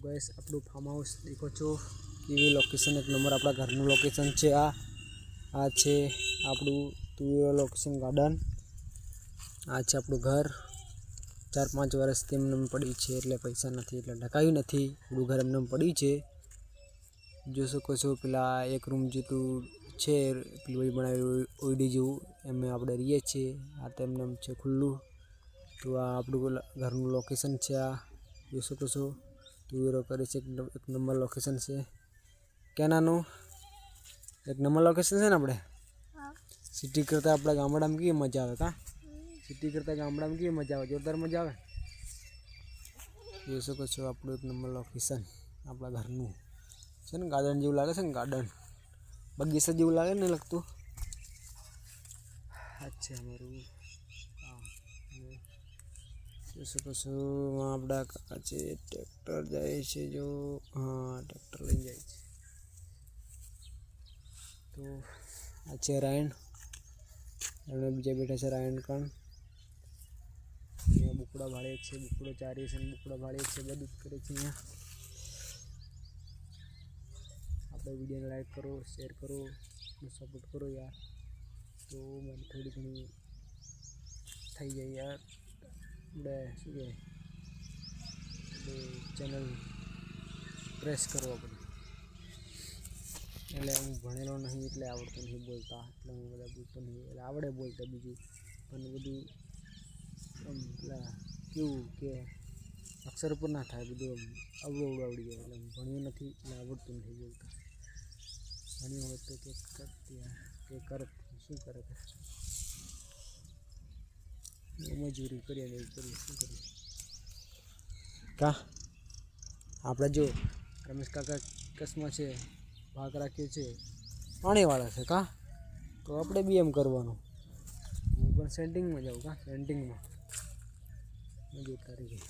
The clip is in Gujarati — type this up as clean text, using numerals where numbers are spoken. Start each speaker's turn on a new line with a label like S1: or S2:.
S1: गाइस આપણું ફાર્મ હાઉસ દેખો છો કેવી લોકેશન એક નંબર આપણા ઘરનું લોકેશન છે આ છે આપણું તુવેરો લોકેશન ગાર્ડન આ છે આપણું ઘર 4-5 વર્ષથી એમને પડી છે એટલે પૈસા નથી એટલે ઢકાયું નથી આપણું ઘર એમને પડી છે જોઈ શકો છો પેલા એક રૂમ જેટલું છે પેલું બનાવ્યું ઓઈડી જેવું એમે આપણે રહીએ છીએ આ તેમને છે ખુલ્લું તો આ આપણું ઘરનું લોકેશન છે આ જોઈ શકો છો તુવેરો કરે છે એક નંબર લોકેશન છે કેનાનું એક નંબર લોકેશન છે ને આપણે સિટી કરતાં આપણા ગામડામાં કેવી મજા આવે કા સિટી કરતાં ગામડામાં કેવી મજા આવે જોરદાર મજા આવે જોઈ શકો છો આપણું એક નંબર લોકેશન આપણા ઘરનું છે ને ગાર્ડન જેવું લાગે છે ને ગાર્ડન બગીચા જેવું લાગે ને લગતું અચ્છા અમારું જોઈ શકો છો આપણા કાકા છે ટ્રેક્ટર જાય છે જો હા ટ્રેક્ટર લઈને જાય છે તો આ છે રાયણ અને બીજા બેઠા છે રાયણ કણ અહીંયા બુકડા ભાળે છે બુકડો ચારી છે બુકડા ભાળે છે બધું જ કરે છે અહીંયા આપણે વિડીયોને લાઈક કરો શેર કરો સપોર્ટ કરો યાર તો મને થોડી ઘણી થઈ જાય યાર આપણે શું કહે ચેનલ પ્રેસ કરો આપણે એટલે હું ભણેલો નહીં એટલે આવડતું નહીં બોલતા એટલે હું બધા બોલતો નહીં એટલે આવડે બોલતા બીજું પણ બધું આમ પેલા કેવું કે અક્ષર પર ના થાય બધું આવડું આવડી જાય એટલે ભણ્યું નથી એટલે આવડતું નથી બોલતા ભણ્યું હોય તો કે કરત શું કરે મજૂરી કરીએ ને એવું કરીએ શું કરીએ કા આપણે જો રમેશ કાકા કસમાં છે ભાગ રાખ્યો છે પાણીવાળા છે કા તો આપણે બી એમ કરવાનું હું પણ સેન્ટિંગમાં જાઉં કા સેન્ટિંગમાં મજૂર કરી ગઈ